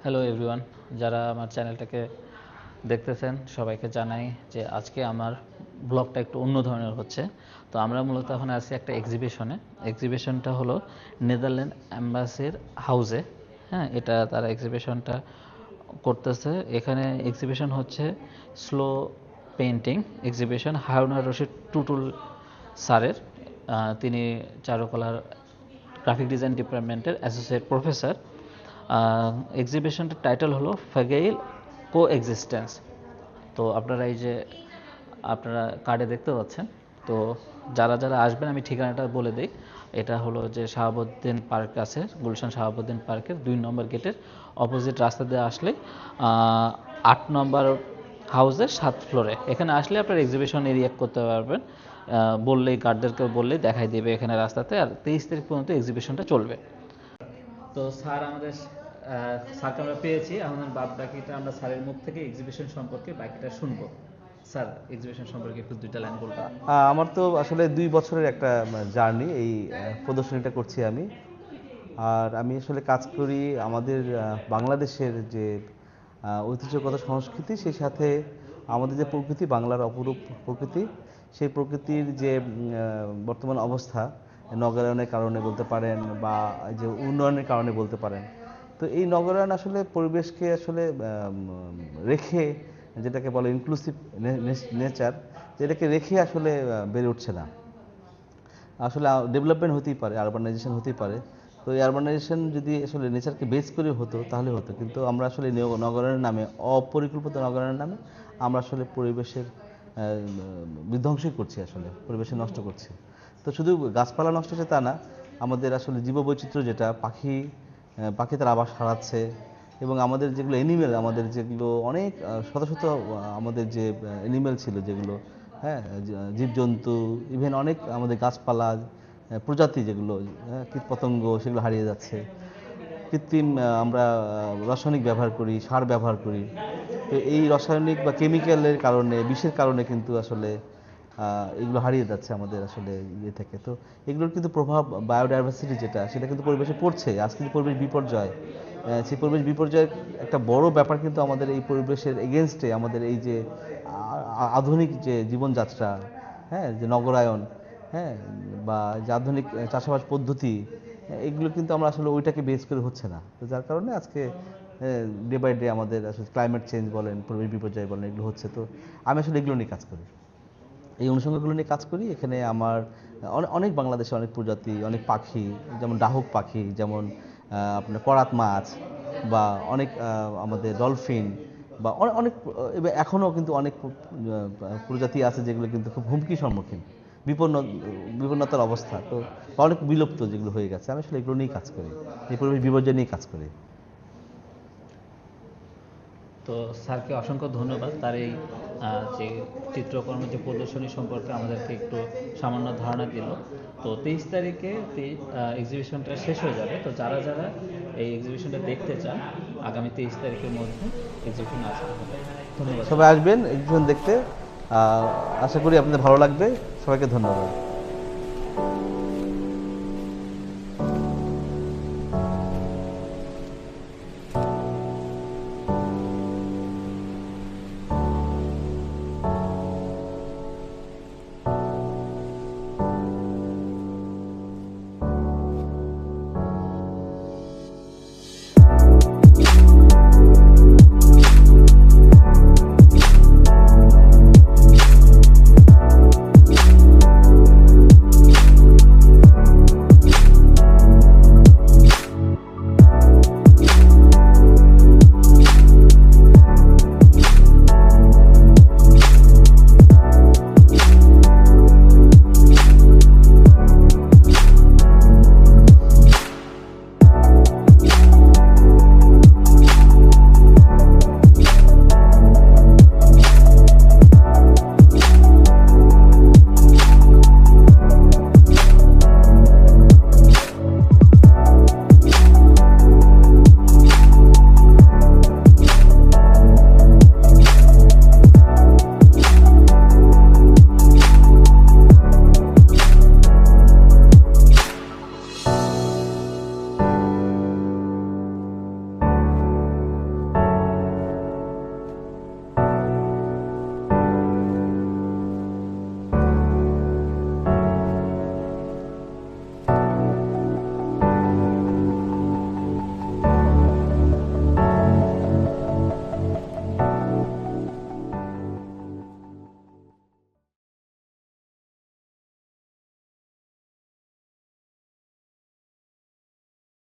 Hello everyone, যারা আমার চ্যানেলটাকে দেখতেছেন সবাইকে জানাই যে আজকে আমার ব্লগটা একটু অন্য ধরনের হচ্ছে। তো আমরা মূলত এখন আছি একটা এক্সিবিশনটা হলো নেদারল্যান্ড অ্যাম্বাসির হাউসে। হ্যাঁ, এটা তারা এক্সিবিশনটা করতেছে। এখানে এক্সিবিশন হচ্ছে slow painting exhibition, Haruna Rashid Tutul স্যারের। তিনি চারুকলার গ্রাফিক ডিজাইন ডিপার্টমেন্টের অ্যাসোসিয়েট প্রফেসর। এক্সিবিশনটার টাইটেল হলো ফ্র্যাগাইল কোএক্সিস্টেন্স। তো আপনারা এই যে আপনারা কার্ডে দেখতে পাচ্ছেন, তো যারা যারা আসবেন আমি ঠিকানাটা বলে দিই। এটা হলো যে শাহাবুদ্দিন পার্ক আছে, গুলশান শাহাবুদ্দিন পার্কের 2 নম্বর গেটের অপোজিট রাস্তা দিয়ে আসলে 8 নম্বর হাউসের 7 ফ্লোরে। এখানে আসলে আপনার এক্সিবিশন রিঅ্যাক্ট করতে পারবেন, বললেই গার্ডদেরকে বললেই দেখাই দেবে এখানে রাস্তাতে। আর 23 তারিখ পর্যন্ত এক্সিবিশনটা চলবে। তো স্যার আমাদের স্যারকে আমরা পেয়েছি, আমাদের বাদ বাকিটা আমরা স্যারের মুখ থেকে এক্সিবিশন সম্পর্কে বাকিটা শুনবো। স্যার, এক্সিবিশন সম্পর্কে একটু 2টা লাইন বলবেন? আমার তো আসলে 2 বছরের একটা জার্নি, এই প্রদর্শনীটা করছি আমি। আর আমি আসলে কাজ করি আমাদের বাংলাদেশের যে ঐতিহ্যগত সংস্কৃতি, সেই সাথে আমাদের যে প্রকৃতি, বাংলার অপরূপ প্রকৃতি, সেই প্রকৃতির যে বর্তমান অবস্থা, নগরায়নের কারণে বলতে পারেন বা যে উন্নয়নের কারণে বলতে পারেন। তো এই নগরায়ন আসলে পরিবেশকে আসলে রেখে, যেটাকে বলে ইনক্লুসিভ নেচার, যেটাকে রেখে আসলে বেড়ে উঠছে না। আসলে ডেভেলপমেন্ট হতেই পারে, আরবানাইজেশন হতেই পারে। তো এই আরবানাইজেশন যদি আসলে নেচারকে বেস করে হতো তাহলে হতো, কিন্তু আমরা আসলে নগরায়নের নামে, অপরিকল্পিত নগরায়নের নামে আমরা আসলে পরিবেশের বিধ্বংসই করছি, আসলে পরিবেশে নষ্ট করছি। তো শুধু গাছপালা নষ্ট হচ্ছে তা না, আমাদের আসলে জীববৈচিত্র্য, যেটা পাখি তার আবাস হারাচ্ছে, এবং আমাদের যেগুলো অ্যানিমেল, আমাদের যেগুলো অনেক শত শত আমাদের যে অ্যানিমেল ছিল, যেগুলো হ্যাঁ জীবজন্তু, ইভেন অনেক আমাদের গাছপালা প্রজাতি, যেগুলো কীটপতঙ্গ, সেগুলো হারিয়ে যাচ্ছে। কৃত্রিম আমরা রাসায়নিক ব্যবহার করি, সার ব্যবহার করি। তো এই রাসায়নিক বা কেমিক্যালের কারণে, বিষের কারণে কিন্তু আসলে এগুলো হারিয়ে যাচ্ছে আমাদের আসলে ইয়ে থেকে। তো এগুলোর কিন্তু প্রভাব, বায়োডাইভার্সিটি যেটা, সেটা কিন্তু পরিবেশে পড়ছে। আজকে যে পরিবেশ বিপর্যয়, সেই পরিবেশ বিপর্যয়ের একটা বড় ব্যাপার কিন্তু আমাদের এই পরিবেশের এগেনস্টে আমাদের এই যে আধুনিক যে জীবনযাত্রা, হ্যাঁ, যে নগরায়ন, হ্যাঁ, বা যে আধুনিক চাষাবাস পদ্ধতি, এগুলো কিন্তু আমরা আসলে ওইটাকে বেস করে হচ্ছে না। তো যার কারণে আজকে ডে বাই ডে আমাদের আসলে ক্লাইমেট চেঞ্জ বলেন, পরিবেশ বিপর্যয় বলেন, এগুলো হচ্ছে। তো আমি আসলে এগুলো নিয়ে কাজ করি, এই অনুষঙ্গগুলো নিয়ে কাজ করি। এখানে আমার অনেক বাংলাদেশে অনেক প্রজাতি, অনেক পাখি, যেমন ডাহুক পাখি, যেমন আপনার করাত মাছ, বা অনেক আমাদের ডলফিন, বা অনেক এখনও কিন্তু অনেক প্রজাতি আছে যেগুলো কিন্তু খুব হুমকির সম্মুখীন, বিপন্নতার অবস্থা, তো অনেক বিলুপ্ত যেগুলো হয়ে গেছে। আমি আসলে এগুলো নিয়েই কাজ করি, এই পরিবেশ বিপর্যয় নিয়ে কাজ করি। তো স্যারকে অসংখ্য ধন্যবাদ, তার এই যে চিত্রকর্ম, যে প্রদর্শনী সম্পর্কে আমাদেরকে একটু সামান্য ধারণা দিল। তো 23 তারিখে এক্সিবিশনটা শেষ হয়ে যাবে। তো যারা যারা এই এক্সিবিশনটা দেখতে চান, আগামী 23 তারিখের মধ্যে এক্সিবিশন আসতে হবে। ধন্যবাদ। সবাই আসবেন এক্সিবিশন দেখতে, আশা করি আপনাদের ভালো লাগবে। সবাইকে ধন্যবাদ।